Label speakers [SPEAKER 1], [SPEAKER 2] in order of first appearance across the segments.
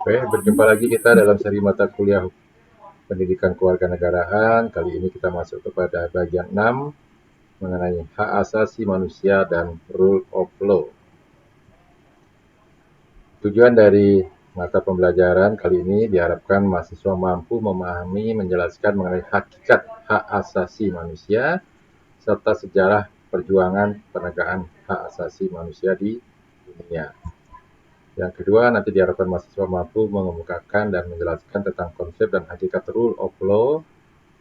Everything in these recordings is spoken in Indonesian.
[SPEAKER 1] Oke, berjumpa lagi kita dalam seri mata kuliah pendidikan kewarganegaraan. Kali ini kita masuk kepada bagian 6 mengenai hak asasi manusia dan rule of law. Tujuan dari mata pembelajaran kali ini diharapkan mahasiswa mampu memahami, menjelaskan mengenai hakikat hak asasi manusia serta sejarah perjuangan penegakan hak asasi manusia di dunia. Yang kedua, nanti diharapkan mahasiswa mampu mengemukakan dan menjelaskan tentang konsep dan hakikat rule of law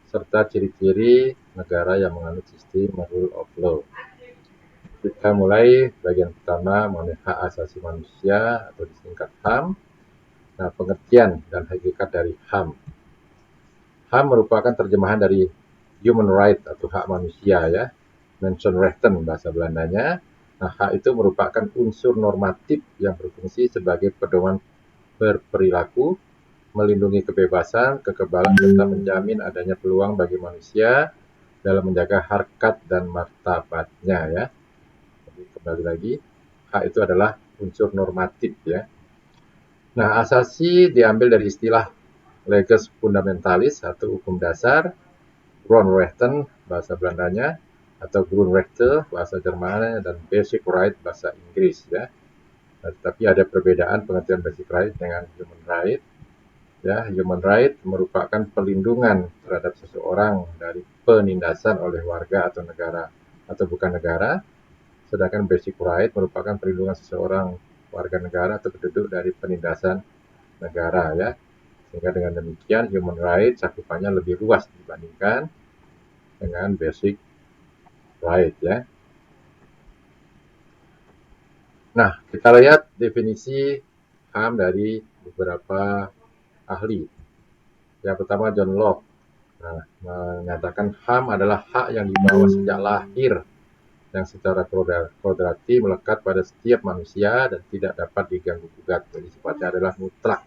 [SPEAKER 1] serta ciri-ciri negara yang menganut sistem rule of law. Kita mulai bagian pertama mengenai hak asasi manusia atau disingkat HAM. Nah, pengertian dan hakikat dari HAM. HAM merupakan terjemahan dari human right atau hak manusia ya, Mensenrechten bahasa Belandanya. Nah, hak itu merupakan unsur normatif yang berfungsi sebagai pedoman berperilaku, melindungi kebebasan, kekebalan, serta menjamin adanya peluang bagi manusia dalam menjaga harkat dan martabatnya ya. Jadi kembali lagi, hak itu adalah unsur normatif ya. Nah, asasi diambil dari istilah leges fundamentalis atau hukum dasar, Grondrechten bahasa Belandanya, atau Grundrechte bahasa Jerman, dan basic right bahasa Inggris ya. Nah, tetapi ada perbedaan pengertian basic right dengan human right. Ya, human right merupakan perlindungan terhadap seseorang dari penindasan oleh warga atau negara atau bukan negara, sedangkan basic right merupakan perlindungan seseorang warga negara atau penduduk dari penindasan negara ya. Sehingga dengan demikian human right cakupannya lebih luas dibandingkan dengan basic right ya. Nah, kita lihat definisi HAM dari beberapa ahli. Yang pertama John Locke. Nah, menyatakan HAM adalah hak yang dibawa sejak lahir yang secara kodrati melekat pada setiap manusia dan tidak dapat diganggu-gugat. Jadi sifatnya adalah mutlak.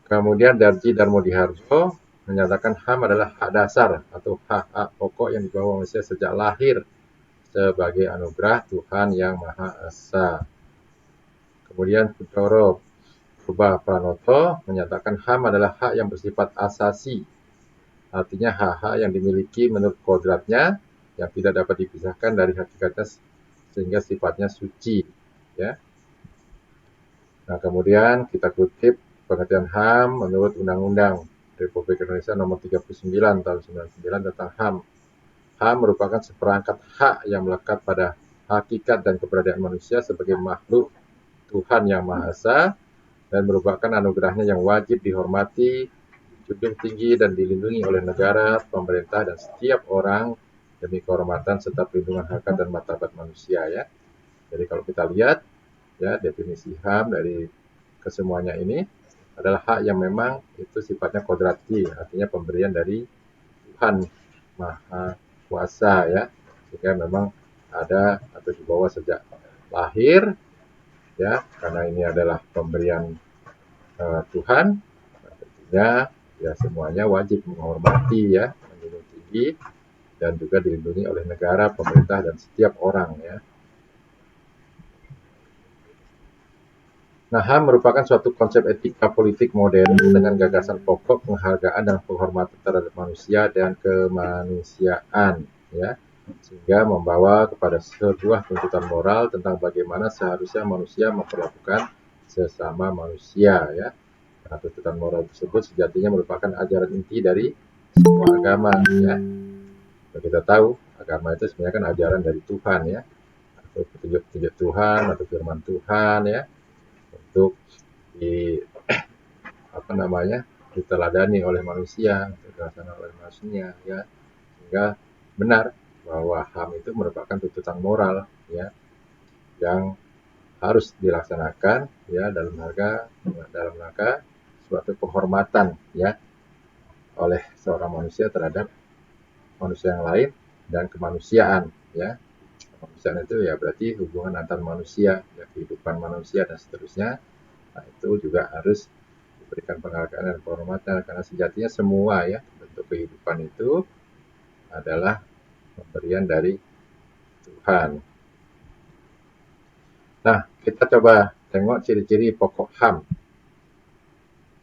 [SPEAKER 1] Kemudian Darji Darmodiharjo menyatakan HAM adalah hak dasar atau hak-hak pokok yang dibawa manusia sejak lahir sebagai anugerah Tuhan Yang Maha Esa. Kemudian Kutoro Purba Pranoto menyatakan HAM adalah hak yang bersifat asasi, artinya hak-hak yang dimiliki menurut kodratnya yang tidak dapat dipisahkan dari hakikatnya sehingga sifatnya suci ya. Nah, kemudian kita kutip pengertian HAM menurut Undang-Undang Republik Indonesia Nomor 39 Tahun 99 tentang HAM. HAM merupakan seperangkat hak yang melekat pada hakikat dan keberadaan manusia sebagai makhluk Tuhan Yang Maha Esa dan merupakan anugerahnya yang wajib dihormati, dijunjung tinggi dan dilindungi oleh negara, pemerintah, dan setiap orang demi kehormatan serta perlindungan harkat dan martabat manusia ya. Jadi kalau kita lihat ya definisi HAM dari kesemuanya ini adalah hak yang memang itu sifatnya kodrati, artinya pemberian dari Tuhan Maha Kuasa ya, sehingga memang ada atau dibawa sejak lahir ya, karena ini adalah pemberian Tuhan, tentunya ya semuanya wajib menghormati ya, menjunjung tinggi dan juga dilindungi oleh negara, pemerintah, dan setiap orang ya. Nah, HAM merupakan suatu konsep etika politik modern dengan gagasan pokok penghargaan dan penghormatan terhadap manusia dan kemanusiaan ya, sehingga membawa kepada sebuah tuntutan moral tentang bagaimana seharusnya manusia memperlakukan sesama manusia ya. Nah, tuntutan moral tersebut sejatinya merupakan ajaran inti dari semua agama ya. Dan kita tahu agama itu sebenarnya kan ajaran dari Tuhan ya, atau petunjuk-petunjuk Tuhan atau firman Tuhan ya, untuk diteladani oleh manusia, dilaksanakan oleh manusia ya, sehingga benar bahwa HAM itu merupakan tuntutan moral ya yang harus dilaksanakan ya dalam rangka suatu penghormatan ya oleh seorang manusia terhadap manusia yang lain dan kemanusiaan ya. Kemanusiaan itu ya berarti hubungan antar manusia, ya, kehidupan manusia dan seterusnya. Nah, itu juga harus diberikan penghargaan dan penghormatan karena sejatinya semua ya bentuk kehidupan itu adalah pemberian dari Tuhan. Nah, kita coba tengok ciri-ciri pokok HAM.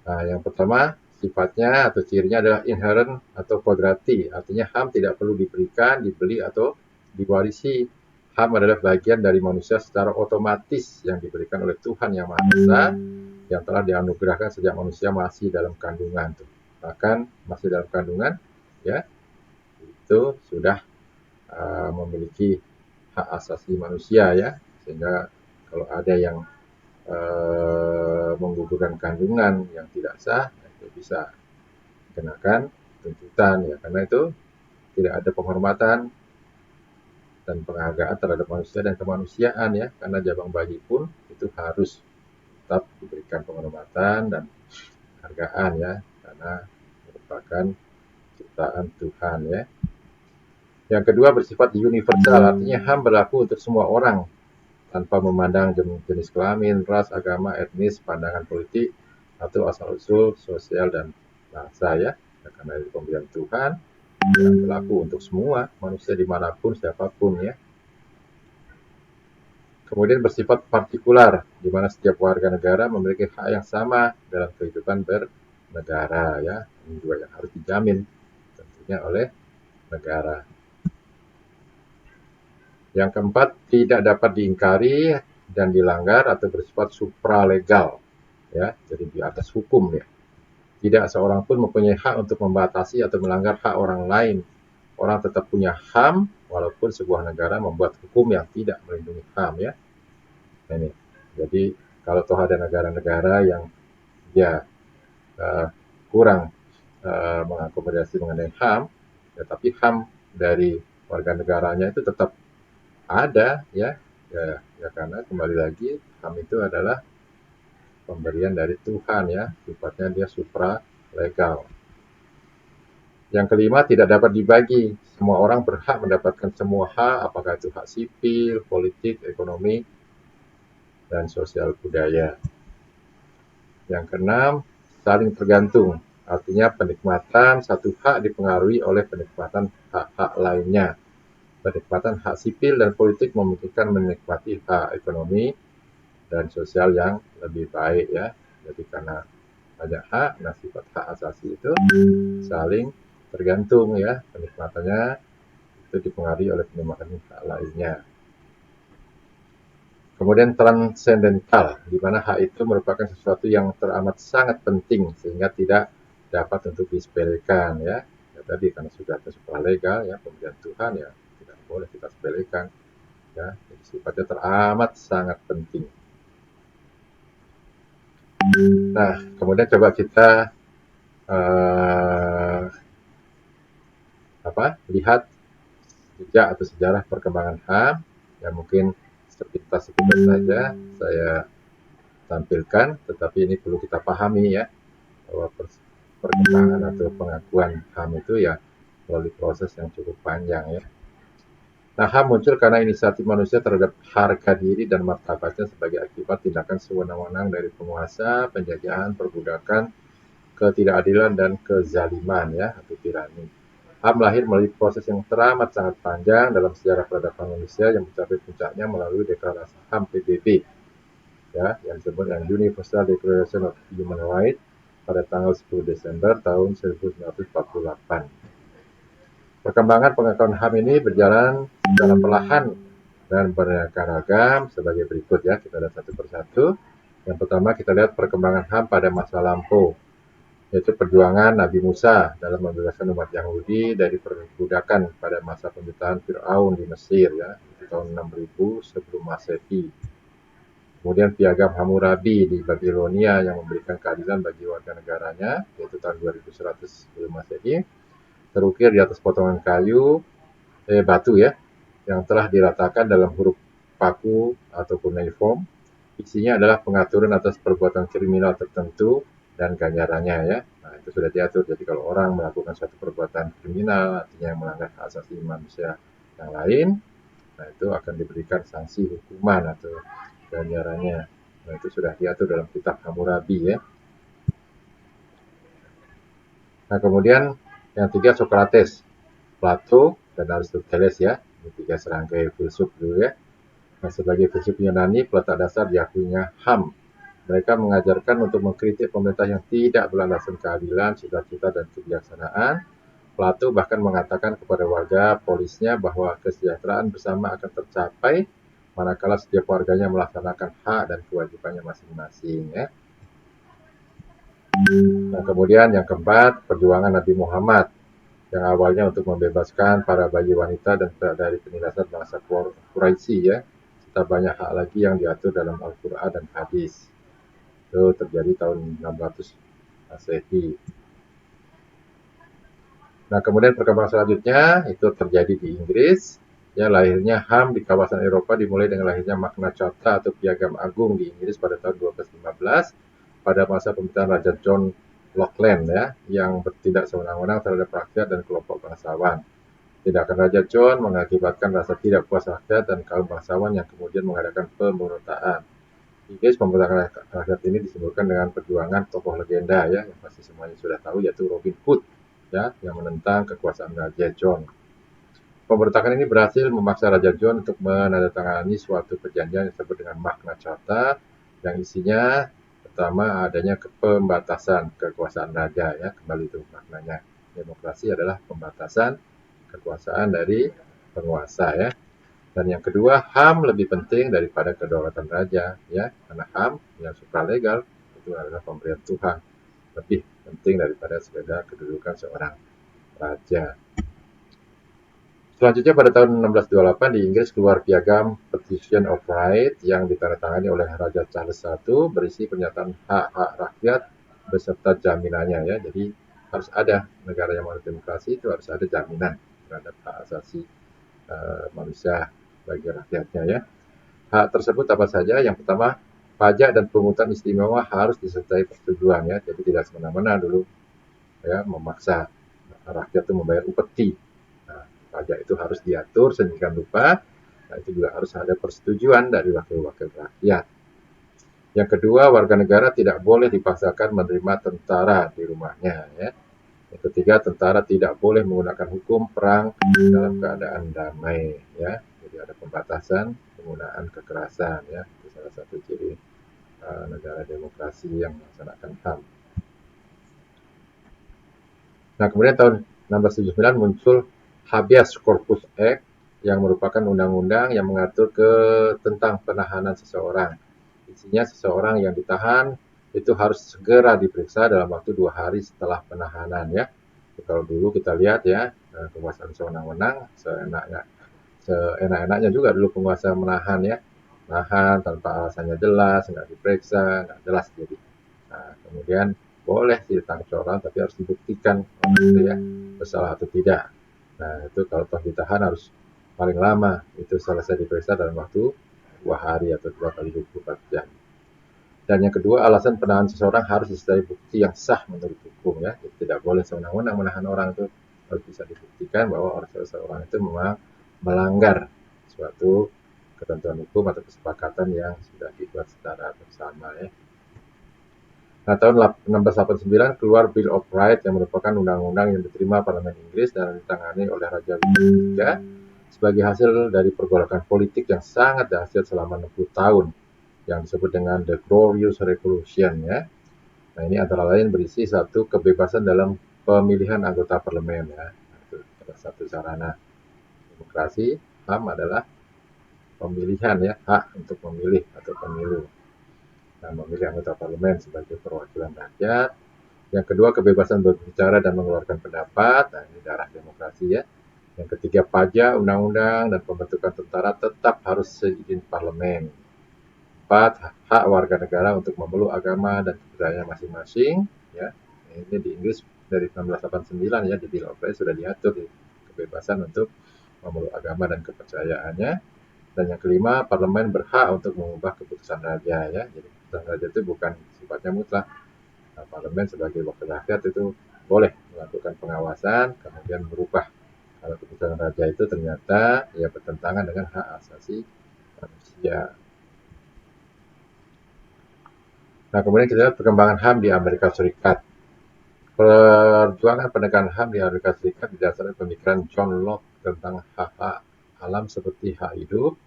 [SPEAKER 1] Nah, yang pertama, sifatnya atau cirinya adalah inherent atau kodrati, artinya HAM tidak perlu diberikan, dibeli, atau diwarisi. HAM adalah bagian dari manusia secara otomatis yang diberikan oleh Tuhan Yang Maha Esa, yang telah dianugerahkan sejak manusia masih dalam kandungan. Bahkan masih dalam kandungan, ya, itu sudah memiliki hak asasi manusia, ya, sehingga kalau ada yang menggugurkan kandungan yang tidak sah, itu bisa dikenakan tuntutan, ya, karena itu tidak ada penghormatan dan penghargaan terhadap manusia dan kemanusiaan, ya, karena jabang bayi pun itu harus tetap diberikan penghormatan dan penghargaan, ya, karena merupakan ciptaan Tuhan, ya. Yang kedua, bersifat universal, artinya HAM berlaku untuk semua orang tanpa memandang jenis kelamin, ras, agama, etnis, pandangan politik, atau asal-usul sosial dan bangsa, ya. Karena itu pemberian Tuhan yang berlaku untuk semua manusia dimanapun, siapapun, ya. Kemudian bersifat partikular, di mana setiap warga negara memiliki hak yang sama dalam kehidupan bernegara, ya. Ini juga yang harus dijamin tentunya oleh negara. Yang keempat, tidak dapat diingkari dan dilanggar atau bersifat supralegal, ya, jadi di atas hukum, ya. Tidak seorang pun mempunyai hak untuk membatasi atau melanggar hak orang lain. Orang tetap punya HAM walaupun sebuah negara membuat hukum yang tidak melindungi HAM, ya. Nah, ini. Jadi kalau toh ada negara-negara yang dia kurang mengakomodasi mengenai HAM, ya, tapi HAM dari warga negaranya itu tetap ada, ya, ya karena kembali lagi HAM itu adalah pemberian dari Tuhan, ya, sifatnya dia supra legal. Yang kelima, tidak dapat dibagi. Semua orang berhak mendapatkan semua hak, apakah itu hak sipil, politik, ekonomi, dan sosial budaya. Yang keenam, saling tergantung. Artinya penikmatan satu hak dipengaruhi oleh penikmatan hak-hak lainnya. Penikmatan hak sipil dan politik memungkinkan menikmati hak ekonomi dan sosial yang lebih baik, ya. Jadi karena banyak hak, nah sifat hak asasi itu saling tergantung, ya, penikmatannya itu dipengaruhi oleh penikmatan hak lainnya. Kemudian transendental, di mana hak itu merupakan sesuatu yang teramat sangat penting sehingga tidak dapat untuk disepelekan, ya. Ya tadi karena sudah supralegal, ya, pemberian Tuhan, ya, tidak boleh kita sepelekan, ya. Jadi sifatnya teramat sangat penting. Nah, kemudian coba kita lihat jejak atau sejarah perkembangan HAM, ya, mungkin sepintas saja saya tampilkan, tetapi ini perlu kita pahami, ya, bahwa perkembangan atau pengakuan HAM itu, ya, melalui proses yang cukup panjang, ya. Nah, HAM muncul karena inisiatif manusia terhadap harga diri dan martabatnya sebagai akibat tindakan sewenang-wenang dari penguasa, penjajahan, perbudakan, ketidakadilan, dan kezaliman, ya, atau tirani. HAM lahir melalui proses yang teramat sangat panjang dalam sejarah peradaban manusia yang mencapai puncaknya melalui deklarasi HAM PBB, ya, yang disebut dengan Universal Declaration of Human Rights pada tanggal 10 Desember tahun 1948. Perkembangan pengakuan HAM ini berjalan secara perlahan dan beraneka ragam sebagai berikut, ya. Kita lihat satu persatu. Yang pertama kita lihat perkembangan HAM pada masa lampau, yaitu perjuangan Nabi Musa dalam membebaskan umat Yahudi dari perbudakan pada masa pemerintahan Fir'aun di Mesir, ya, di tahun 6000 sebelum Masehi. Kemudian piagam Hammurabi di Babilonia yang memberikan keadilan bagi warga negaranya, yaitu tahun 2100 sebelum Masehi, terukir di atas potongan batu, ya, yang telah diratakan dalam huruf paku atau cuneiform. Isinya adalah pengaturan atas perbuatan kriminal tertentu dan ganjarannya, ya. Nah, itu sudah diatur. Jadi kalau orang melakukan suatu perbuatan kriminal, artinya melanggar hak asasi manusia yang lain, nah itu akan diberikan sanksi hukuman atau ganjarannya. Nah, itu sudah diatur dalam kitab Hammurabi, ya. Nah, kemudian yang tiga Socrates, Plato, dan Aristoteles, ya. Ini tiga serangkai filsuf dulu, ya. Nah, sebagai filsuf Yunani, peletak dasar diakuinya HAM. Mereka mengajarkan untuk mengkritik pemerintah yang tidak berlandaskan keadilan, cita-cita, dan kebijaksanaan. Plato bahkan mengatakan kepada warga polisnya bahwa kesejahteraan bersama akan tercapai manakala setiap warganya melaksanakan hak dan kewajibannya masing-masing. Ya. Nah, kemudian yang keempat, perjuangan Nabi Muhammad yang awalnya untuk membebaskan para bayi wanita dan dari penindasan bangsa Quraisy, ya, serta banyak hak lagi yang diatur dalam Al-Quran dan hadis. Itu terjadi tahun 600 Masehi. Nah, kemudian perkembangan selanjutnya itu terjadi di Inggris. Ya, lahirnya HAM di kawasan Eropa dimulai dengan lahirnya Magna Carta atau Piagam Agung di Inggris pada tahun 1215 pada masa pemerintahan Raja John Lachlan, ya, yang bertindak sewenang-wenang terhadap rakyat dan kelompok bangsawan. Tindakan Raja John mengakibatkan rasa tidak puas rakyat dan kaum bangsawan yang kemudian mengadakan pemberontakan. Inggris pemberontakan rakyat ini disebutkan dengan perjuangan tokoh legenda, ya, yang pasti semuanya sudah tahu, yaitu Robin Hood, ya, yang menentang kekuasaan Raja John. Pemberontakan ini berhasil memaksa Raja John untuk menandatangani suatu perjanjian yang disebut dengan Magna Carta, yang isinya pertama adanya pembatasan kekuasaan raja, ya, kembali itu maknanya. Demokrasi adalah pembatasan kekuasaan dari penguasa, ya. Dan yang kedua, HAM lebih penting daripada kedaulatan raja, ya, karena HAM yang supralegal itu adalah pemberian Tuhan, lebih penting daripada sekedar kedudukan seorang raja. Selanjutnya pada tahun 1628 di Inggris keluar piagam Petition of Right yang ditandatangani oleh Raja Charles I berisi pernyataan hak-hak rakyat beserta jaminannya, ya. Jadi harus ada, negara yang mau demokrasi itu harus ada jaminan terhadap hak asasi manusia bagi rakyatnya, ya. Hak tersebut apa saja? Yang pertama, pajak dan pungutan istimewa harus disertai persetujuan, ya. Jadi tidak semena-mena dulu, ya, memaksa rakyat itu membayar upeti. Nah, pajak itu harus diatur sedemikian rupa. Nah, itu juga harus ada persetujuan dari wakil-wakil rakyat. Yang kedua, warga negara tidak boleh dipaksakan menerima tentara di rumahnya, ya. Yang ketiga, tentara tidak boleh menggunakan hukum perang dalam keadaan damai, ya. Jadi ada pembatasan penggunaan kekerasan, ya. Itu salah satu ciri negara demokrasi yang melaksanakan HAM. Nah, kemudian tahun 1679 muncul Habeas Corpus Act yang merupakan undang-undang yang mengatur tentang penahanan seseorang. Isinya seseorang yang ditahan itu harus segera diperiksa dalam waktu 2 hari setelah penahanan, ya. Kalau dulu kita lihat, ya, penguasaan sewenang-wenang, seenak-enaknya juga dulu penguasa menahan, ya. Nahan tanpa alasannya jelas, nggak diperiksa, nggak jelas jadi. Nah, kemudian boleh ditangkap orang tapi harus dibuktikan itu, ya, bersalah atau tidak. Nah, itu kalau toh ditahan harus paling lama itu selesai diperiksa dalam waktu 2 hari atau 2 kali 24 jam. Dan yang kedua, alasan penahanan seseorang harus disertai bukti yang sah menurut hukum, ya. Jadi tidak boleh sewenang-wenang menahan orang, itu harus bisa dibuktikan bahwa seseorang itu memang melanggar suatu ketentuan hukum atau kesepakatan yang sudah dibuat secara bersama, ya. Nah, tahun 1689 keluar Bill of Rights yang merupakan undang-undang yang diterima Parlemen Inggris dan ditangani oleh Raja William III sebagai hasil dari pergolakan politik yang sangat dahsyat selama 60 tahun yang disebut dengan The Glorious Revolution, ya. Nah, ini antara lain berisi satu, kebebasan dalam pemilihan anggota parlemen, ya. Itu salah satu sarana demokrasi. HAM adalah pemilihan, ya, hak untuk memilih atau pemilu. Nah, memilih anggota parlemen sebagai perwakilan rakyat. Yang kedua, kebebasan berbicara dan mengeluarkan pendapat. Nah, ini darah demokrasi, ya. Yang ketiga, pajak, undang-undang, dan pembentukan tentara tetap harus seizin parlemen. 4, hak warga negara untuk memeluk agama dan kepercayaan masing-masing, ya. Ini di Inggris dari 1989, ya, di Bill of Rights sudah diatur kebebasan untuk memeluk agama dan kepercayaannya. Dan yang kelima, parlemen berhak untuk mengubah keputusan raja, ya. Jadi keputusan raja itu bukan sifatnya mutlak. Nah, parlemen sebagai wakil rakyat itu boleh melakukan pengawasan, kemudian berubah kalau keputusan raja itu ternyata ya bertentangan dengan hak asasi manusia. Nah, kemudian kita lihat perkembangan HAM di Amerika Serikat. Perjuangan penegakan HAM di Amerika Serikat didasarkan pemikiran John Locke tentang hak-hak alam seperti hak hidup,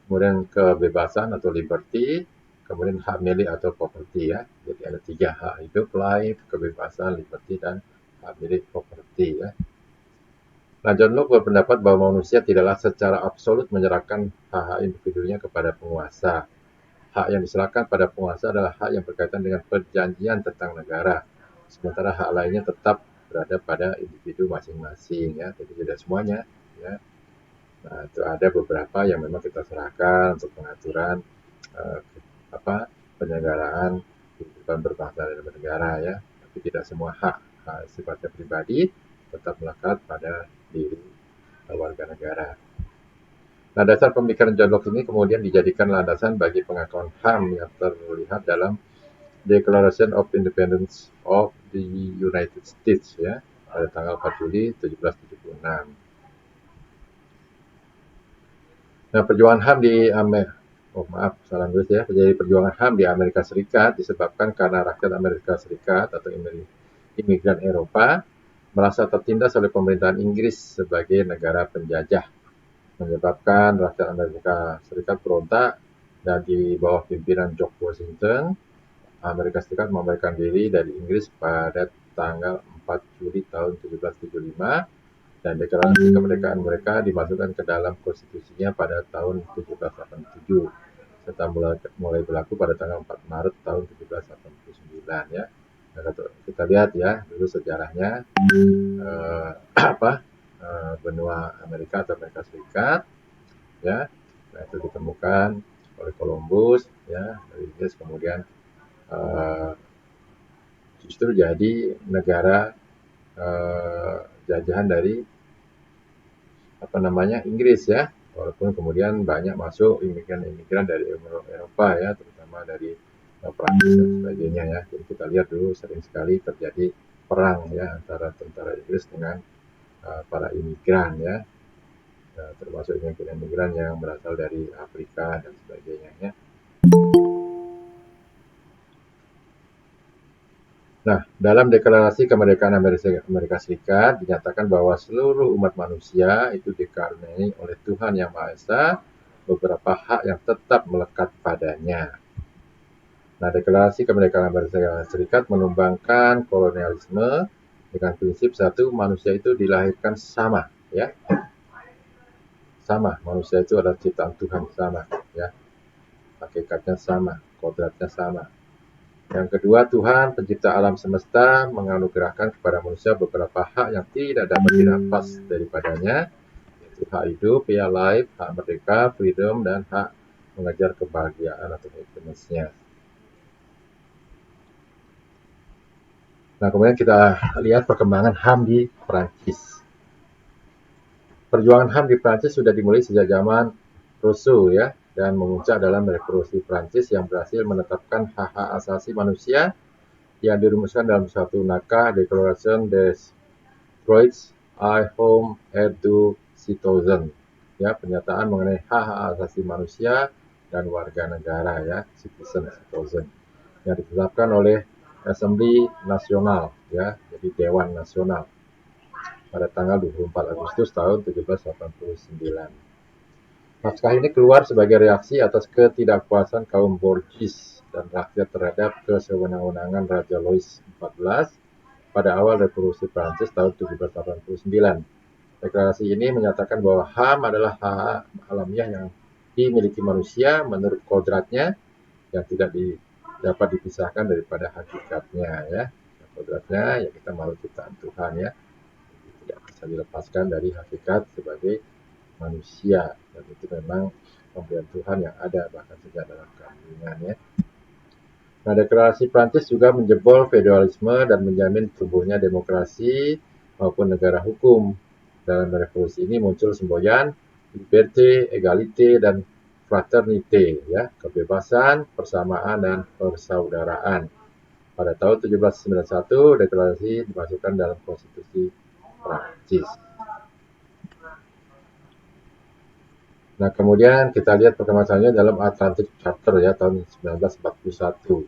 [SPEAKER 1] kemudian kebebasan atau liberty, kemudian hak milik atau properti ya. Jadi ada 3 hak hidup, life, kebebasan, liberty, dan hak milik properti ya. Nah, John Locke berpendapat bahwa manusia tidaklah secara absolut menyerahkan hak-hak individunya kepada penguasa. Hak yang diserahkan pada penguasa adalah hak yang berkaitan dengan perjanjian tentang negara. Sementara hak lainnya tetap berada pada individu masing-masing ya. Jadi tidak semuanya ya. Nah, itu ada beberapa yang memang kita serahkan untuk pengaturan eh, penyelenggaraan kehidupan berbangsa dan bernegara ya. Tapi tidak semua hak sifatnya pribadi tetap melekat pada diri warga negara. Nah, dasar pemikiran John Locke ini kemudian dijadikan landasan bagi pengakuan HAM yang terlihat dalam Declaration of Independence of the United States ya pada tanggal 4 Juli 1776. Nah, perjuangan HAM di perjuangan HAM di Amerika Serikat disebabkan karena rakyat Amerika Serikat atau imigran Eropa merasa tertindas oleh pemerintahan Inggris sebagai negara penjajah, menyebabkan rakyat Amerika Serikat berontak dan di bawah pimpinan George Washington, Amerika Serikat memerdekakan diri dari Inggris pada tanggal 4 Juli tahun 1775 dan deklarasi kemerdekaan mereka dimasukkan ke dalam konstitusinya pada tahun 1787 serta mulai berlaku pada tanggal 4 Maret tahun 1789 ya. Nah, kita lihat ya dulu sejarahnya benua Amerika atau Amerika Serikat ya. Nah, itu ditemukan oleh Columbus ya dari Inggris, kemudian justru jadi negara jajahan dari Inggris ya, walaupun kemudian banyak masuk imigran dari Eropa ya, terutama dari Prancis dan sebagainya ya. Jadi kita lihat dulu sering sekali terjadi perang ya antara tentara Inggris dengan para imigran ya, termasuk imigran yang berasal dari Afrika dan sebagainya ya. Nah, dalam Deklarasi Kemerdekaan Amerika Serikat dinyatakan bahwa seluruh umat manusia itu dikaruniai oleh Tuhan Yang Maha Esa beberapa hak yang tetap melekat padanya. Nah, Deklarasi Kemerdekaan Amerika Serikat menumbangkan kolonialisme dengan prinsip satu, manusia itu dilahirkan sama, ya. Sama, manusia itu adalah ciptaan Tuhan sama, ya. Hakikatnya sama, kodratnya sama. Yang kedua, Tuhan pencipta alam semesta menganugerahkan kepada manusia beberapa hak yang tidak dapat dirampas daripadanya, yaitu hak hidup, ya, life, hak merdeka, freedom, dan hak mengejar kebahagiaan atau happiness-nya. Nah, kemudian kita lihat perkembangan HAM di Prancis. Perjuangan HAM di Prancis sudah dimulai sejak zaman Rousseau ya, dan memuncak dalam Revolusi Prancis yang berhasil menetapkan hak-hak asasi manusia yang dirumuskan dalam suatu naskah Declaration des Droits et Hommes et du Citoyen, ya, pernyataan mengenai hak-hak asasi manusia dan warga negara ya, citizen, yang ditetapkan oleh Assembly Nasional ya, jadi Dewan Nasional pada tanggal 24 Agustus tahun 1789. Naskah ini keluar sebagai reaksi atas ketidakpuasan kaum Borgis dan rakyat terhadap kesewenang-wenangan Raja Louis XIV pada awal Revolusi Prancis tahun 1789. Deklarasi ini menyatakan bahwa HAM adalah hak alamiah yang dimiliki manusia menurut kodratnya yang tidak dapat dipisahkan daripada hakikatnya ya. Kodratnya ya kita makhluk ciptaan Tuhan ya, tidak bisa dilepaskan dari hakikat sebagai manusia, dan itu memang pemberian Tuhan yang ada bahkan sejak dalam kandungan ya. Nah, Deklarasi Prancis juga menjebol feodalisme dan menjamin tumbuhnya demokrasi maupun negara hukum. Dalam revolusi ini muncul semboyan liberté, égalité, dan fraternité, ya, kebebasan, persamaan, dan persaudaraan. Pada tahun 1791, deklarasi dimasukkan dalam konstitusi Prancis. Nah, kemudian kita lihat perkembangannya dalam Atlantic Charter ya tahun 1941.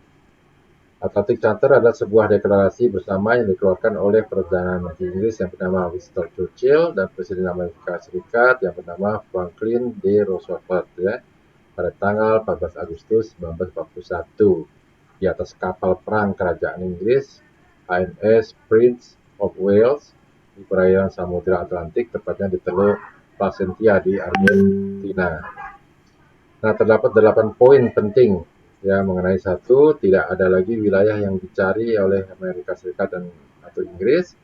[SPEAKER 1] Atlantic Charter adalah sebuah deklarasi bersama yang dikeluarkan oleh Perdana Menteri Inggris yang bernama Winston Churchill dan Presiden Amerika Serikat yang bernama Franklin D. Roosevelt ya. pada tanggal 14 Agustus 1941 di atas kapal perang kerajaan Inggris HMS Prince of Wales di perairan Samudra Atlantik, tepatnya di Teluk Placentia di Argentina. Nah, terdapat 8 poin penting ya mengenai satu, tidak ada lagi wilayah yang dicari oleh Amerika Serikat dan atau Inggris.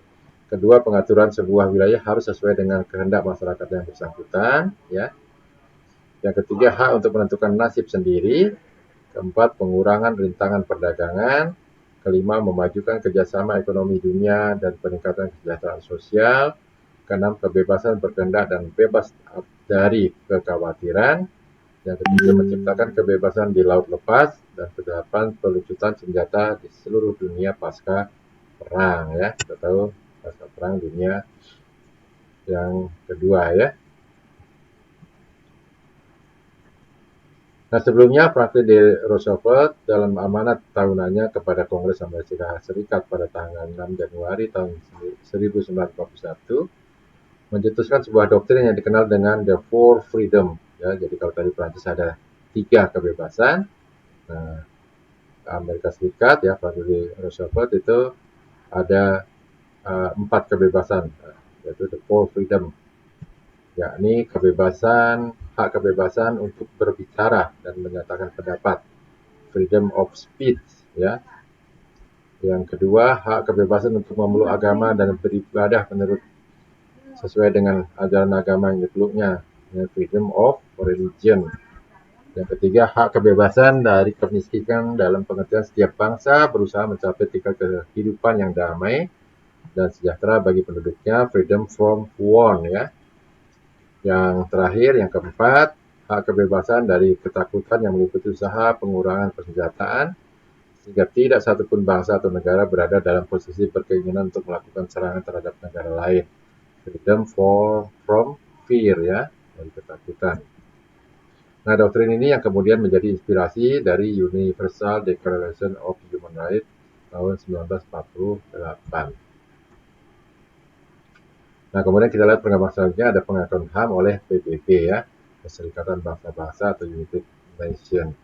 [SPEAKER 1] Kedua, pengaturan sebuah wilayah harus sesuai dengan kehendak masyarakat yang bersangkutan ya. Yang ketiga, hak untuk menentukan nasib sendiri. Keempat, pengurangan rintangan perdagangan. Kelima, memajukan kerjasama ekonomi dunia dan peningkatan kesejahteraan sosial. Keenam, kebebasan berkehendak dan bebas dari kekhawatiran. Yang ketiga, menciptakan kebebasan di laut lepas. Dan kedelapan, pelucutan senjata di seluruh dunia pasca perang ya. Kita tahu pasca perang dunia yang kedua ya. Nah, sebelumnya Franklin D. Roosevelt dalam amanat tahunannya kepada Kongres Amerika Serikat pada tanggal 6 Januari tahun 1941 mencetuskan sebuah doktrin yang dikenal dengan The Four Freedom. Ya, jadi kalau tadi Prancis ada 3 kebebasan, nah, Amerika Serikat ya Franklin D. Roosevelt itu ada 4 kebebasan, yaitu The Four Freedom, yakni hak kebebasan untuk berbicara dan menyatakan pendapat, freedom of speech ya. Yang kedua, hak kebebasan untuk memeluk agama dan beribadah menurut sesuai dengan ajaran agama yang dipeluknya, freedom of religion. Yang ketiga, hak kebebasan dari kemiskinan dalam pengertian setiap bangsa berusaha mencapai tingkat kehidupan yang damai dan sejahtera bagi penduduknya, freedom from war ya. Yang terakhir, yang keempat, hak kebebasan dari ketakutan yang meliputi usaha pengurangan persenjataan, sehingga tidak satupun bangsa atau negara berada dalam posisi berkeinginan untuk melakukan serangan terhadap negara lain. Freedom from fear ya, dari ketakutan. Nah, doktrin ini yang kemudian menjadi inspirasi dari Universal Declaration of Human Rights tahun 1948. Nah, kemudian kita lihat pengembangan selanjutnya ada pengakuan HAM oleh PBB ya, Perserikatan Bangsa-Bangsa atau United Nations.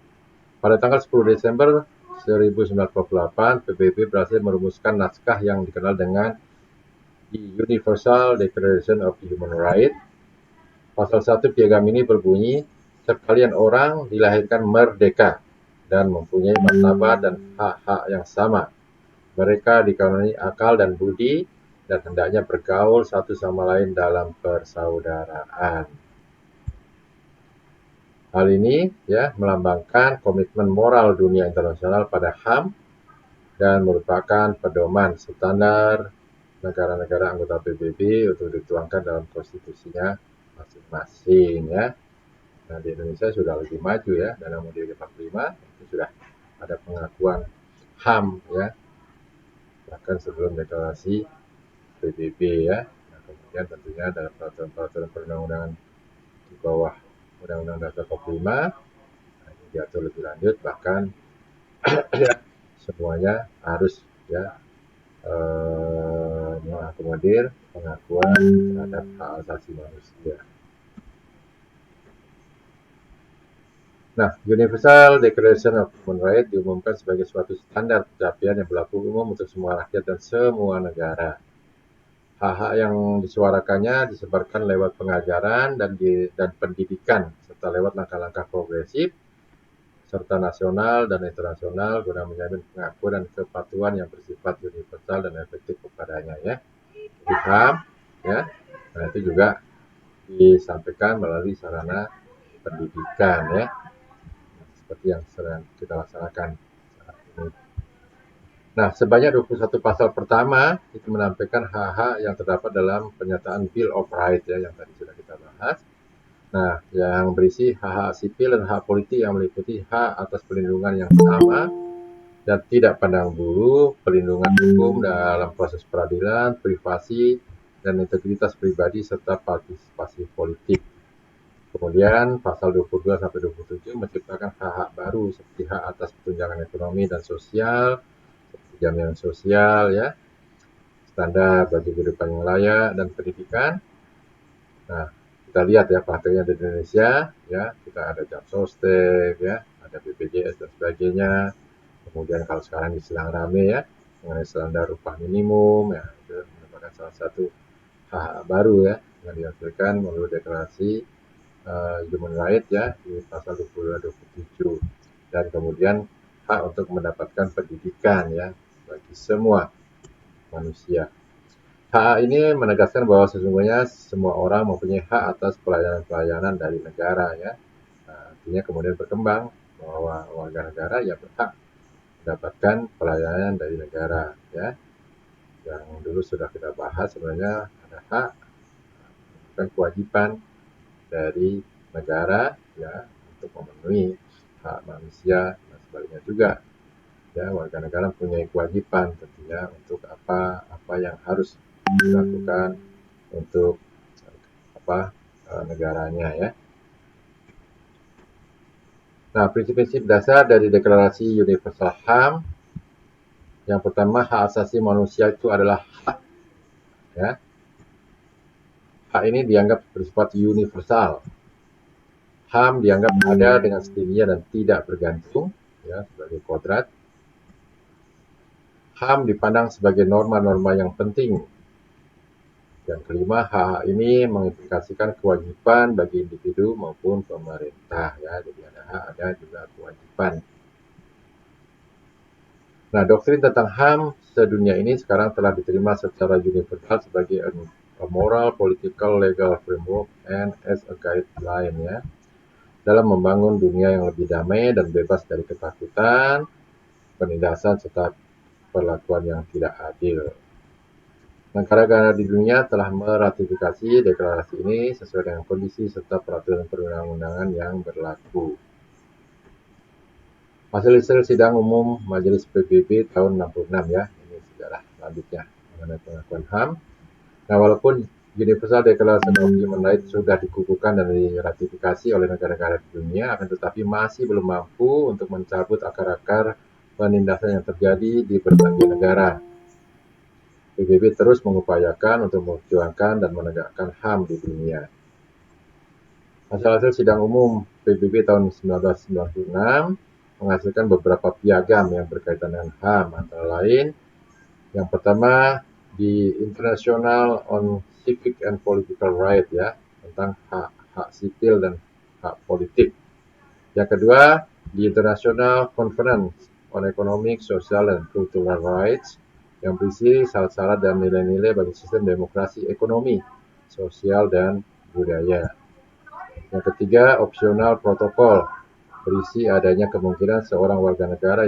[SPEAKER 1] Pada tanggal 10 Desember 1948, PBB berhasil merumuskan naskah yang dikenal dengan Universal Declaration of Human Rights. Pasal 1 piagam ini berbunyi, sekalian orang dilahirkan merdeka dan mempunyai martabat dan hak-hak yang sama. Mereka dikaruniai akal dan budi dan hendaknya bergaul satu sama lain dalam persaudaraan. Hal ini ya melambangkan komitmen moral dunia internasional pada HAM dan merupakan pedoman standar negara-negara anggota PBB untuk dituangkan dalam konstitusinya masing-masing ya. Nah, di Indonesia sudah lebih maju ya, dalam Undang-Undang 45 itu sudah ada pengakuan HAM ya, bahkan sebelum deklarasi PBB ya. Nah, kemudian tentunya dalam peraturan perundang-undangan di bawah Undang-Undang Dasar 45 nah, ini diatur lebih lanjut, bahkan semuanya harus ya mengakomodir pengakuan terhadap hak asasi manusia. Nah, Universal Declaration of Human Rights diumumkan sebagai suatu standar pencapaian yang berlaku umum untuk semua rakyat dan semua negara. Hak-hak yang disuarakannya disebarkan lewat pengajaran dan pendidikan, serta lewat langkah-langkah progresif, serta nasional dan internasional guna menjamin pengakuan dan kepatuhan yang bersifat universal dan efektif kepadanya ya. Paham ya. Nah, itu juga disampaikan melalui sarana pendidikan ya. Seperti yang sedang kita laksanakan saat ini. Nah, sebanyak 21 pasal pertama itu menampilkan hak-hak yang terdapat dalam pernyataan Bill of Rights ya, yang tadi sudah kita bahas. Nah, yang berisi hak-hak sipil dan hak politik yang meliputi hak atas perlindungan yang sama dan tidak pandang bulu, perlindungan hukum dalam proses peradilan, privasi, dan integritas pribadi serta partisipasi politik. Kemudian pasal 22 sampai 27 menciptakan hak-hak baru seperti hak atas tunjangan ekonomi dan sosial, jaminan sosial ya, standar bagi kehidupan yang layak dan pendidikan. Nah, kita lihat ya prakteknya di Indonesia ya, kita ada jam sostek ya, ada BPJS dan sebagainya. Kemudian kalau sekarang sedang rame ya mengenai standar upah minimum ya, itu merupakan salah satu hak baru ya yang dihasilkan melalui deklarasi human right ya di pasal 22-27, dan kemudian hak untuk mendapatkan pendidikan ya bagi semua manusia. Hak ini menegaskan bahwa sesungguhnya semua orang mempunyai hak atas pelayanan-pelayanan dari negara ya. Artinya kemudian berkembang bahwa warga negara ya berhak mendapatkan pelayanan dari negara ya. Yang dulu sudah kita bahas, sebenarnya ada hak dan kewajiban dari negara ya untuk memenuhi hak manusia dan sebaliknya juga ya, warga negara mempunyai kewajiban tentunya untuk apa yang harus dilakukan untuk negaranya ya. Nah, prinsip-prinsip dasar dari Deklarasi Universal HAM, yang pertama, hak asasi manusia itu adalah hak ya. Hak ini dianggap bersifat universal. HAM dianggap ada dengan sendirinya dan tidak bergantung ya, sebagai kodrat. HAM dipandang sebagai norma-norma yang penting. Yang kelima, hak ini mengimplikasikan kewajiban bagi individu maupun pemerintah ya. Jadi ada hak, ada juga kewajiban. Nah, doktrin tentang HAM sedunia ini sekarang telah diterima secara universal sebagai a moral, political, legal framework and as a guideline ya, dalam membangun dunia yang lebih damai dan bebas dari ketakutan, penindasan serta perlakuan yang tidak adil. Negara-negara di dunia telah meratifikasi deklarasi ini sesuai dengan kondisi serta peraturan perundang-undangan yang berlaku. Hasil sidang umum Majelis PBB tahun 66 ya, ini sejarah selanjutnya mengenai pengakuan HAM. Nah, walaupun Universal Declaration of Human Rights sudah dikukuhkan dan diratifikasi oleh negara-negara di dunia, akan tetapi masih belum mampu untuk mencabut akar-akar penindasan yang terjadi di berbagai negara. PBB terus mengupayakan untuk memperjuangkan dan menegakkan HAM di dunia. Hasil-hasil sidang umum PBB tahun 1996 menghasilkan beberapa piagam yang berkaitan dengan HAM, antara lain yang pertama di International on Civic and Political Right ya, tentang hak sipil dan hak politik. Yang kedua di International Conference on Economic, Social, and Cultural Rights yang berisi syarat-syarat dan nilai-nilai bagi sistem demokrasi ekonomi, sosial, dan budaya. Yang ketiga, optional protokol berisi adanya kemungkinan seorang warga negara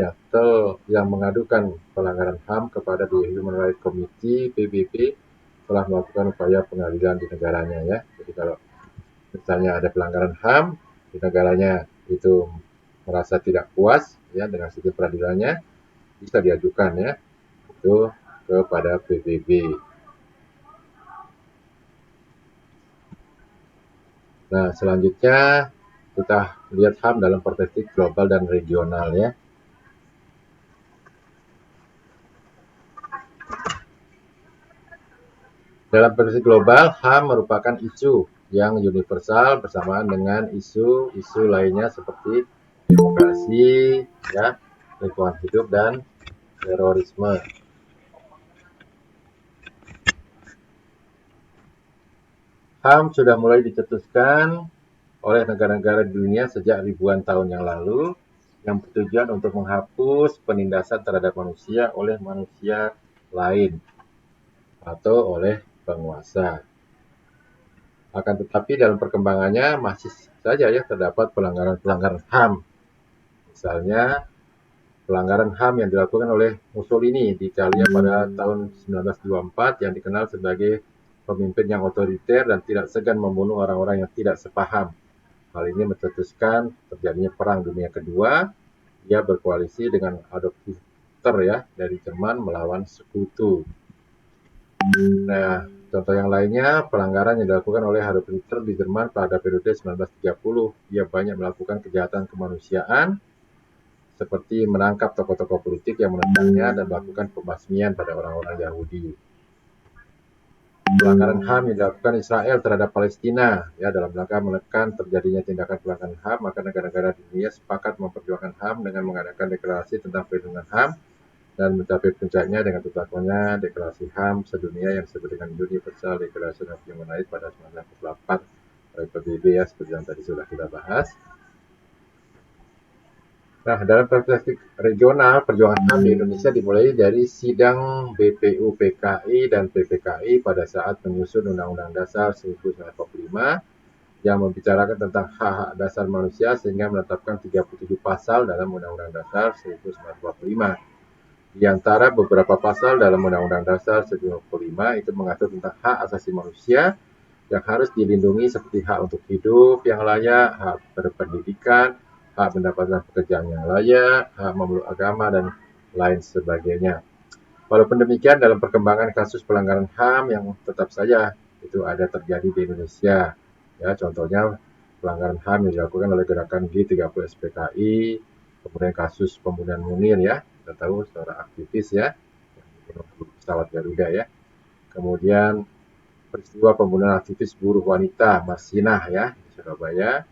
[SPEAKER 1] yang mengadukan pelanggaran HAM kepada the Human Rights Committee PBB telah melakukan upaya pengadilan di negaranya ya. Jadi kalau misalnya ada pelanggaran HAM di negaranya itu merasa tidak puas ya dengan sistem peradilannya, bisa diajukan ya itu kepada PBB. Nah, selanjutnya kita lihat HAM dalam perspektif global dan regional ya. Dalam perspektif global, HAM merupakan isu yang universal bersamaan dengan isu-isu lainnya seperti demokrasi, ya, lingkungan hidup, dan terorisme. HAM sudah mulai dicetuskan oleh negara-negara di dunia sejak ribuan tahun yang lalu, yang bertujuan untuk menghapus penindasan terhadap manusia oleh manusia lain atau oleh penguasa. Akan tetapi dalam perkembangannya masih saja ya terdapat pelanggaran-pelanggaran HAM. Misalnya pelanggaran HAM yang dilakukan oleh Mussolini di Italia pada tahun 1924 yang dikenal sebagai pemimpin yang otoriter dan tidak segan membunuh orang-orang yang tidak sepaham. Hal ini mencetuskan terjadinya Perang Dunia Kedua. Ia berkoalisi dengan Adolf Hitler ya dari Jerman melawan Sekutu. Nah, contoh yang lainnya, pelanggaran yang dilakukan oleh Adolf Hitler di Jerman pada periode 1930. Ia banyak melakukan kejahatan kemanusiaan, seperti menangkap tokoh-tokoh politik yang menentangnya dan melakukan pembasmian pada orang-orang Yahudi. pelanggaran HAM yang dilakukan Israel terhadap Palestina, ya, dalam rangka menekan terjadinya tindakan pelanggaran HAM, maka negara-negara di dunia sepakat memperjuangkan HAM dengan mengadakan deklarasi tentang perlindungan HAM dan mencapai puncaknya dengan ditetapkannya deklarasi HAM sedunia yang disebut dengan Universal Declaration of Human Rights pada 1948 oleh PBB, ya, seperti yang tadi sudah kita bahas. Nah, dalam perspektif regional, perjuangan HAM di Indonesia dimulai dari sidang BPUPKI dan PPKI pada saat menyusun Undang-Undang Dasar 1945 yang membicarakan tentang hak-hak dasar manusia sehingga menetapkan 37 pasal dalam Undang-Undang Dasar 1945. Di antara beberapa pasal dalam Undang-Undang Dasar 1945 itu mengatur tentang hak asasi manusia yang harus dilindungi seperti hak untuk hidup yang layak, hak berpendidikan, hak mendapatkan pekerjaan yang layak, hak memeluk agama, dan lain sebagainya. Walaupun demikian, dalam perkembangan kasus pelanggaran HAM yang tetap saja itu ada terjadi di Indonesia. Ya, contohnya pelanggaran HAM yang dilakukan oleh gerakan G30 SPKI, kemudian kasus pembunuhan Munir, ya, kita tahu seorang aktivis, ya, yang membunuh pesawat Garuda, ya. Kemudian peristiwa pembunuhan aktivis buruh wanita Marsinah, ya, di Surabaya.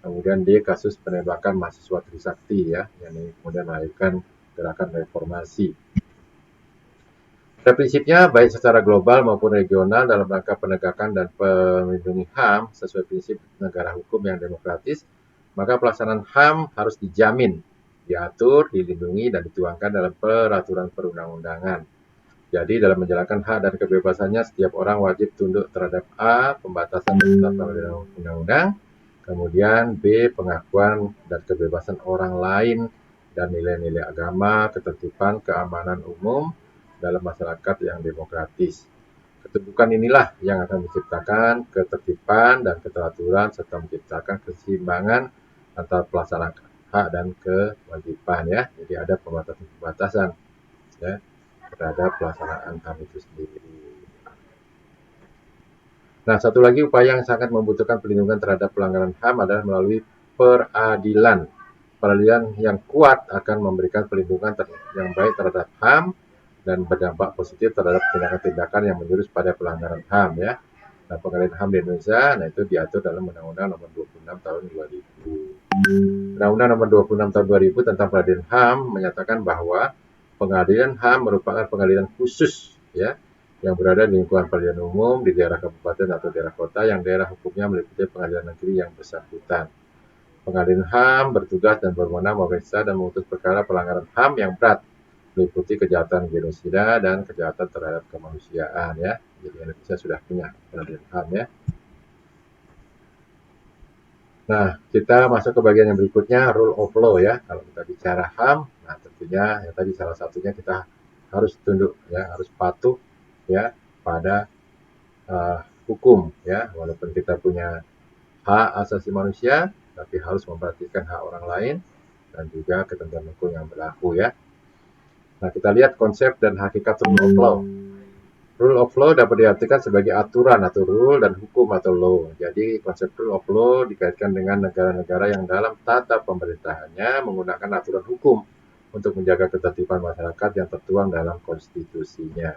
[SPEAKER 1] Kemudian di kasus penembakan mahasiswa Trisakti, ya, yang kemudian melahirkan gerakan reformasi. Pada prinsipnya, baik secara global maupun regional dalam rangka penegakan dan melindungi HAM sesuai prinsip negara hukum yang demokratis, maka pelaksanaan HAM harus dijamin, diatur, dilindungi, dan dituangkan dalam peraturan perundang-undangan. Jadi dalam menjalankan hak dan kebebasannya, setiap orang wajib tunduk terhadap A. Pembatasan dan ditetapkan oleh undang-undang, kemudian B. Pengakuan dan kebebasan orang lain dan nilai-nilai agama, ketertiban, keamanan umum dalam masyarakat yang demokratis. Ketentukan inilah yang akan menciptakan ketertiban dan keteraturan serta menciptakan keseimbangan antara pelaksanaan hak dan kewajiban, ya. Jadi ada pembatasan-pembatasan, ya, terhadap pelaksanaan HAM itu sendiri. Nah, satu lagi upaya yang sangat membutuhkan perlindungan terhadap pelanggaran HAM adalah melalui peradilan. Peradilan yang kuat akan memberikan perlindungan yang baik terhadap HAM dan berdampak positif terhadap tindakan-tindakan yang menjurus pada pelanggaran HAM, ya. Nah, pengadilan HAM di Indonesia, nah, itu diatur dalam Undang-Undang Nomor 26 Tahun 2000. Undang-Undang Nomor 26 Tahun 2000 tentang peradilan HAM menyatakan bahwa pengadilan HAM merupakan pengadilan khusus, ya, yang berada di lingkungan peradilan umum di daerah kabupaten atau daerah kota yang daerah hukumnya meliputi pengadilan negeri yang bersangkutan. Pengadilan HAM bertugas dan berwenang memeriksa dan memutus perkara pelanggaran HAM yang berat, meliputi kejahatan genosida dan kejahatan terhadap kemanusiaan, ya. Jadi Indonesia sudah punya pengadilan HAM, ya. Nah, kita masuk ke bagian yang berikutnya, rule of law, ya. Kalau kita bicara HAM, nah tentunya ya tadi salah satunya kita harus tunduk, ya, harus patuh, ya, pada hukum, ya. Walaupun kita punya hak asasi manusia, tapi harus memperhatikan hak orang lain dan juga ketentuan hukum yang berlaku, ya. Nah, kita lihat konsep dan hakikat rule of law. Rule of law dapat diartikan sebagai aturan atau rule dan hukum atau law. Jadi konsep rule of law dikaitkan dengan negara-negara yang dalam tata pemerintahannya menggunakan aturan hukum untuk menjaga ketertiban masyarakat yang tertuang dalam konstitusinya.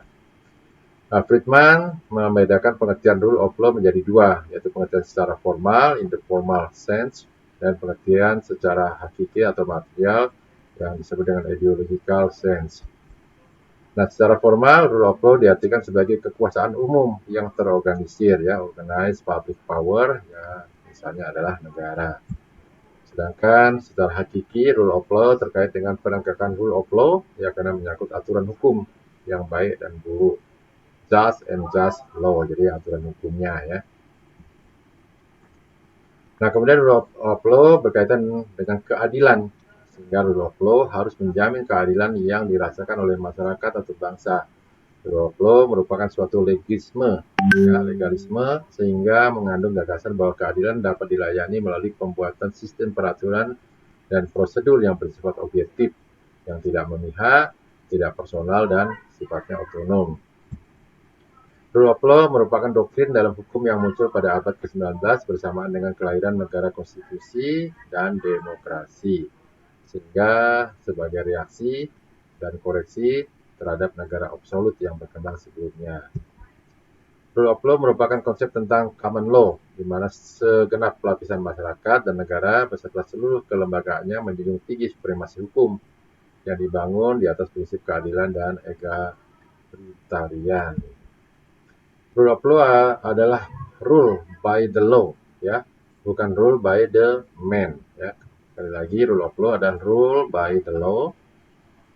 [SPEAKER 1] Friedman membedakan pengertian rule of law menjadi dua, yaitu pengertian secara formal, in the formal sense, dan pengertian secara hakiki atau material yang disebut dengan ideological sense. Nah, secara formal, rule of law diartikan sebagai kekuasaan umum yang terorganisir, ya, organized public power, ya, misalnya adalah negara. Sedangkan secara hakiki, rule of law terkait dengan penegakan rule of law, ya, karena menyangkut aturan hukum yang baik dan buruk. Just and just law, jadi aturan hukumnya, ya. Nah, kemudian rule of law berkaitan dengan keadilan, sehingga rule of law harus menjamin keadilan yang dirasakan oleh masyarakat atau bangsa. Rule of law merupakan suatu legalisme, ya, legalisme sehingga mengandung gagasan bahwa keadilan dapat dilayani melalui pembuatan sistem peraturan dan prosedur yang bersifat objektif, yang tidak memihak, tidak personal, dan sifatnya otonom. Rule of law merupakan doktrin dalam hukum yang muncul pada abad ke-19 bersamaan dengan kelahiran negara konstitusi dan demokrasi, sehingga sebagai reaksi dan koreksi terhadap negara absolut yang berkembang sebelumnya. Rule of law merupakan konsep tentang common law, di mana segenap lapisan masyarakat dan negara beserta seluruh kelembagaannya menjunjung tinggi supremasi hukum yang dibangun di atas prinsip keadilan dan egalitarian. Rule of law adalah rule by the law, ya, bukan rule by the man, ya. Sekali lagi, rule of law adalah rule by the law,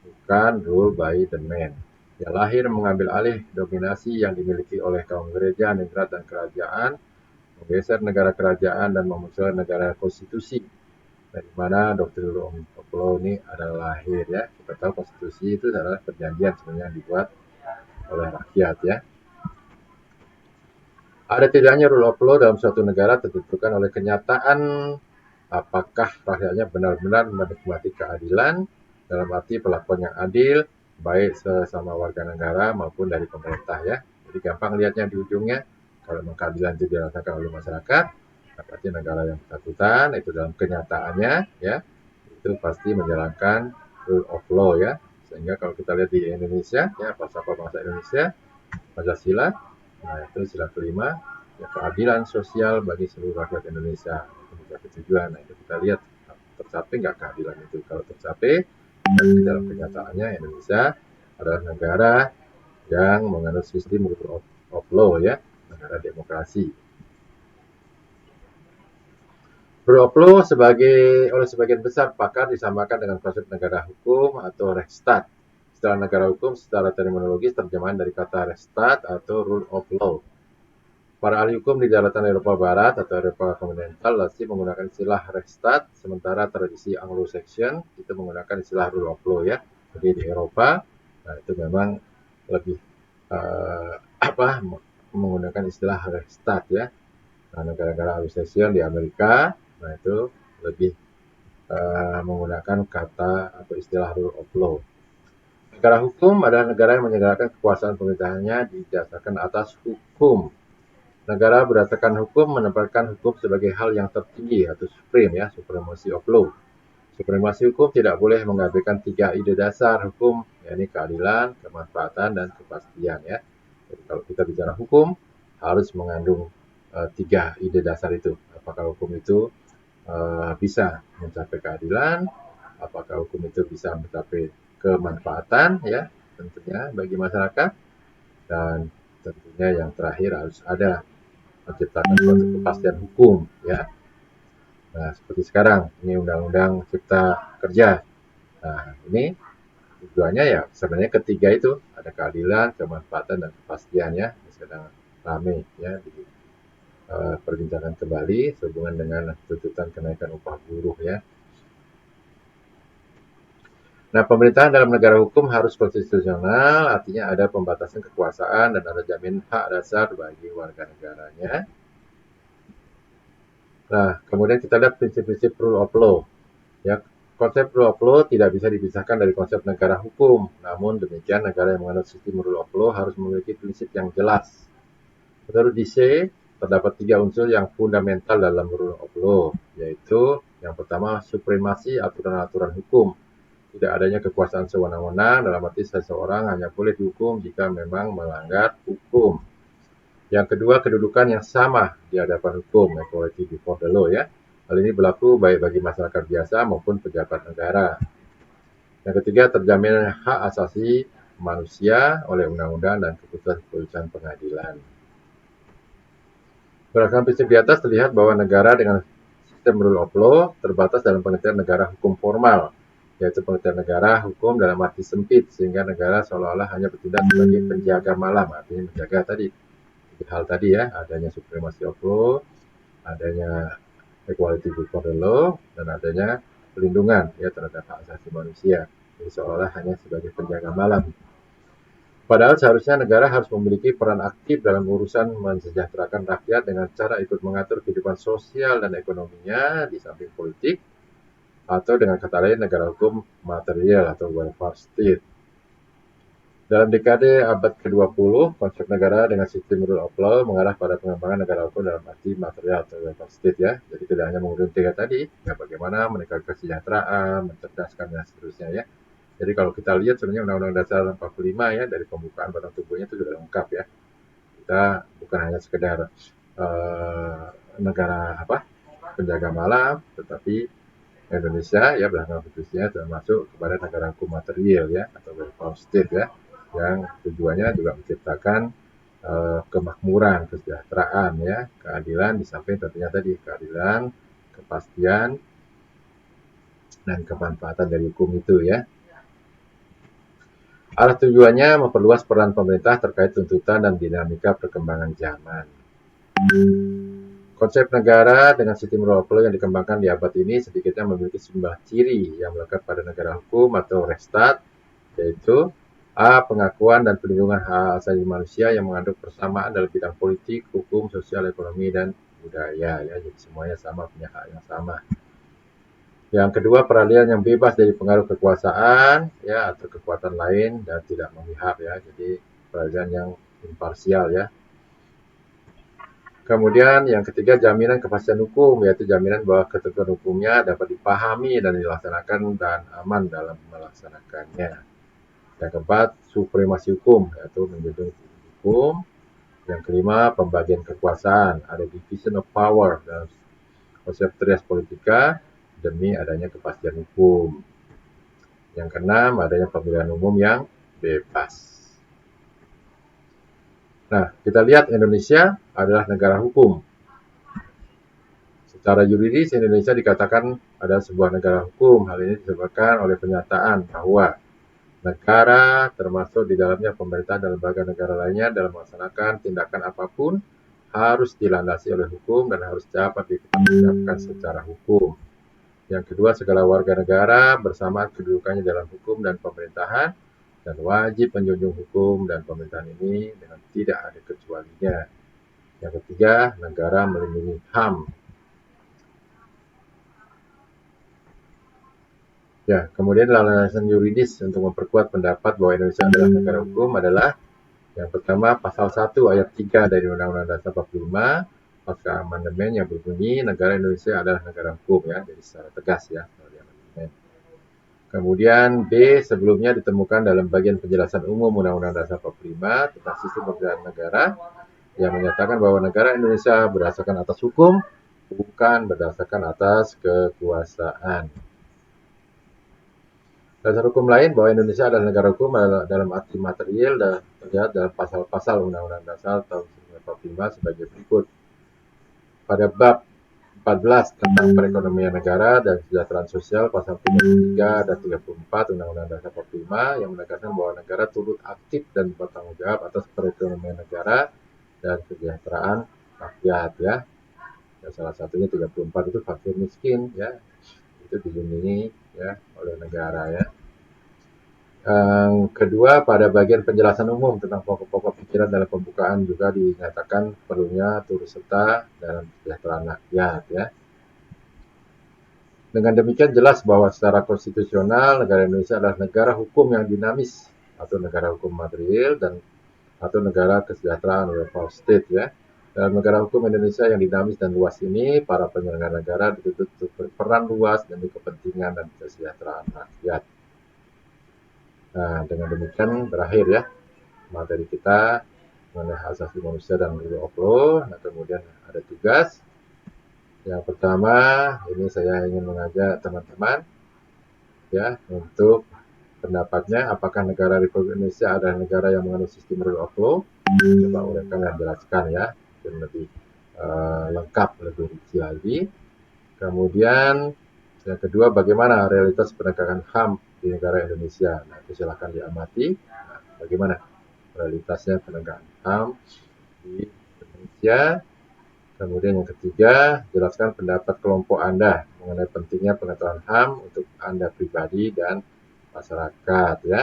[SPEAKER 1] bukan rule by the man. Yang lahir mengambil alih dominasi yang dimiliki oleh kaum gereja, ningrat, dan kerajaan, menggeser negara kerajaan dan memunculkan negara konstitusi. Dari mana doktrin rule of law ini adalah lahir, ya. Kita tahu konstitusi itu adalah perjanjian sebenarnya yang dibuat oleh rakyat, ya. Ada tidaknya rule of law dalam suatu negara tentukan oleh kenyataan apakah rakyatnya benar-benar menikmati keadilan dalam arti perlakuan yang adil baik sesama warga negara maupun dari pemerintah, ya. Jadi gampang lihatnya di ujungnya, kalau keadilan itu dirasakan oleh masyarakat, berarti negara yang bersangkutan itu dalam kenyataannya, ya, itu pasti menjalankan rule of law, ya. Sehingga kalau kita lihat di Indonesia, ya, falsafah bangsa Indonesia, Pancasila, nah itu sila kelima, ya, keadilan sosial bagi seluruh rakyat Indonesia. Itu menjadi tujuan. Nah, itu kita lihat tercapai nggak keadilan itu. Kalau tercapai, dan dalam kenyataannya Indonesia adalah negara yang menganut sistem rule of law, ya, negara demokrasi. Rule of law oleh sebagian besar pakar disamakan dengan konsep negara hukum atau Rechtsstaat. Istilah negara hukum secara terminologis terjemahan dari kata Rechtsstaat atau rule of law. Para ahli hukum di daratan Eropa Barat atau Eropa kontinental masih menggunakan istilah Rechtsstaat, sementara tradisi Anglo-Saxon itu menggunakan istilah rule of law, ya. Jadi di Eropa, nah itu memang lebih menggunakan istilah Rechtsstaat, ya. Nah, negara-negara Anglo-Saxon di Amerika, nah itu lebih menggunakan kata atau istilah rule of law. Negara hukum adalah negara yang menyegarakan kekuasaan pemerintahannya didasarkan atas hukum. Negara berdasarkan hukum menempatkan hukum sebagai hal yang tertinggi atau supreme, ya, supremacy of law. Supremasi hukum tidak boleh mengabaikan 3 ide dasar hukum, yakni keadilan, kemanfaatan, dan kepastian, ya. Jadi kalau kita bicara hukum, harus mengandung 3 ide dasar itu. Apakah hukum itu bisa mencapai keadilan, apakah hukum itu bisa mencapai kemanfaatan, ya, tentunya bagi masyarakat, dan tentunya yang terakhir harus ada menciptakan suatu kepastian hukum, ya. Nah, seperti sekarang ini Undang-Undang Cipta Kerja. Nah, ini tujuannya ya sebenarnya ketiga itu, ada keadilan, kemanfaatan, dan kepastian, ya. Ini sedang ramai, ya, di perbincangan kembali sehubungan dengan tuntutan kenaikan upah buruh, ya. Nah, pemerintahan dalam negara hukum harus konstitusional, artinya ada pembatasan kekuasaan dan ada jaminan hak dasar bagi warga negaranya. Nah, kemudian kita lihat prinsip-prinsip rule of law. Ya, konsep rule of law tidak bisa dipisahkan dari konsep negara hukum. Namun demikian, negara yang menganut sistem rule of law harus memiliki prinsip yang jelas. Menurut DC, terdapat 3 unsur yang fundamental dalam rule of law, yaitu yang pertama, supremasi aturan-aturan hukum. Tidak adanya kekuasaan sewenang-wenang, dalam arti seseorang hanya boleh dihukum jika memang melanggar hukum. Yang kedua, kedudukan yang sama di hadapan hukum, equality before the law, ya. Hal ini berlaku baik bagi masyarakat biasa maupun pejabat negara. Yang ketiga, terjamin hak asasi manusia oleh undang-undang dan keputusan-keputusan pengadilan. Berdasarkan prinsip di atas terlihat bahwa negara dengan sistem rule of law terbatas dalam pengertian negara hukum formal, yaitu pengertian negara hukum dalam arti sempit, sehingga negara seolah-olah hanya bertindak sebagai penjaga malam, artinya menjaga tadi hal tadi, ya, adanya supremacy of law, adanya equality before the law, dan adanya pelindungan, ya, terhadap hak asasi manusia. Jadi seolah-olah hanya sebagai penjaga malam. Padahal seharusnya negara harus memiliki peran aktif dalam urusan mensejahterakan rakyat dengan cara ikut mengatur kehidupan sosial dan ekonominya di samping politik, atau dengan kata lain negara hukum material atau welfare state. Dalam dekade abad ke-20, konsep negara dengan sistem rule of law mengarah pada pengembangan negara hukum dalam arti material atau welfare state, ya. Jadi tidak hanya mengurus 3 tadi, ya, bagaimana meningkatkan kesejahteraan, mencerdaskan, dan seterusnya, ya. Jadi kalau kita lihat sebenarnya Undang-Undang Dasar 45, ya, dari pembukaan batang tubuhnya itu sudah lengkap, ya. kita bukan hanya sekedar negara penjaga malam, tetapi Indonesia ya berdasarkan konstitusinya termasuk kepada negara hukum material ya, atau welfare state ya, yang tujuannya juga menciptakan kemakmuran, kesejahteraan ya, keadilan, di samping tentunya tadi keadilan, kepastian, dan kemanfaatan dari hukum itu ya. Arah tujuannya memperluas peran pemerintah terkait tuntutan dan dinamika perkembangan zaman. Konsep negara dengan sistem rule of law yang dikembangkan di abad ini sedikitnya memiliki sejumlah ciri yang melekat pada negara hukum atau Rechtsstaat, yaitu A. Pengakuan dan perlindungan hak asasi manusia yang mengandung persamaan dalam bidang politik, hukum, sosial, ekonomi, dan budaya ya, jadi semuanya sama, punya hak yang sama. Yang kedua, peralihan yang bebas dari pengaruh kekuasaan ya atau kekuatan lain dan tidak memihak ya, jadi peralihan yang imparsial ya. Kemudian yang ketiga, jaminan kepastian hukum, yaitu jaminan bahwa ketentuan hukumnya dapat dipahami dan dilaksanakan dan aman dalam melaksanakannya. Yang keempat, supremasi hukum, yaitu menjunjung hukum. Yang kelima, pembagian kekuasaan, ada division of power dalam konsep res politica demi adanya kepastian hukum. Yang keenam, adanya pemilihan umum yang bebas. Nah, kita lihat Indonesia adalah negara hukum. Secara yuridis, Indonesia dikatakan adalah sebuah negara hukum. Hal ini disebabkan oleh pernyataan bahwa negara, termasuk di dalamnya pemerintah dan lembaga negara lainnya, dalam melaksanakan tindakan apapun harus dilandasi oleh hukum dan harus dapat dipertanggungjawabkan secara hukum. Yang kedua, segala warga negara bersamaan kedudukannya dalam hukum dan pemerintahan dan wajib menjunjung hukum dan pemerintahan ini dengan tidak ada kecualinya. Yang ketiga, negara melindungi HAM. Ya, kemudian landasan yuridis untuk memperkuat pendapat bahwa Indonesia adalah negara hukum adalah yang pertama, pasal 1 ayat 3 dari Undang-Undang Dasar 45 pasca amandemen yang berbunyi negara Indonesia adalah negara hukum ya, jadi secara tegas ya. Kemudian B, sebelumnya ditemukan dalam bagian penjelasan umum Undang-Undang Dasar 45 tentang sistem pemerintahan negara yang menyatakan bahwa negara Indonesia berdasarkan atas hukum, bukan berdasarkan atas kekuasaan. Dasar hukum lain bahwa Indonesia adalah negara hukum dalam arti material dan terlihat dalam pasal-pasal Undang-Undang Dasar tahun 1945 sebagai berikut. Pada bab 14 tentang perekonomian negara dan kesejahteraan sosial, pasal 33 dan 34 Undang-Undang Dasar 45 yang menegaskan bahwa negara turut aktif dan bertanggung jawab atas perekonomian negara dan kesejahteraan rakyat ya. Dan salah satunya 34 itu fakir miskin ya, itu dilindungi ya oleh negara ya. Yang kedua, pada bagian penjelasan umum tentang pokok-pokok pikiran dalam pembukaan juga dinyatakan perlunya turut serta dalam kesejahteraan rakyat ya. Dengan demikian jelas bahwa secara konstitusional negara Indonesia adalah negara hukum yang dinamis atau negara hukum material dan atau negara kesejahteraan welfare state ya. Dalam negara hukum Indonesia yang dinamis dan luas ini, para penyelenggara negara dituntut untuk berperan luas demi kepentingan dan kesejahteraan rakyat. Nah, dengan demikian berakhir ya materi kita mengenai hak asasi manusia dan rule of law. Nah, kemudian ada tugas. Yang pertama, ini saya ingin mengajak teman-teman ya untuk pendapatnya, apakah negara Republik Indonesia adalah negara yang mengandung sistem rule of law? Coba uraikan dan jelaskan ya, dan lebih lengkap, lebih rinci lagi. Kemudian yang kedua, bagaimana realitas penegakan HAM di negara Indonesia? Nah, itu silahkan diamati. Nah, bagaimana realitasnya penegakan HAM di Indonesia? Kemudian yang ketiga, jelaskan pendapat kelompok Anda mengenai pentingnya pengetahuan HAM untuk Anda pribadi dan masyarakat ya.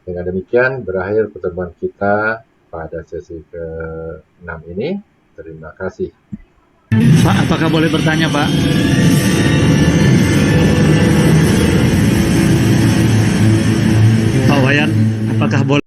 [SPEAKER 1] Dengan demikian berakhir pertemuan kita pada sesi ke-6 ini. Terima kasih.
[SPEAKER 2] Pak, apakah boleh bertanya, Pak? Pak Wayan, apakah boleh